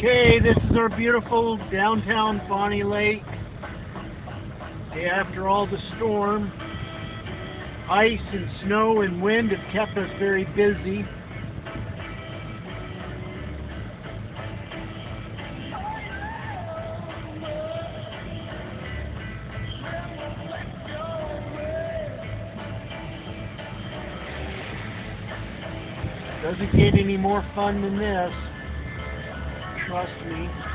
Okay, this is our beautiful downtown Bonney Lake. Day after all the storm. Ice and snow and wind have kept us very busy. Doesn't get any more fun than this. Trust me.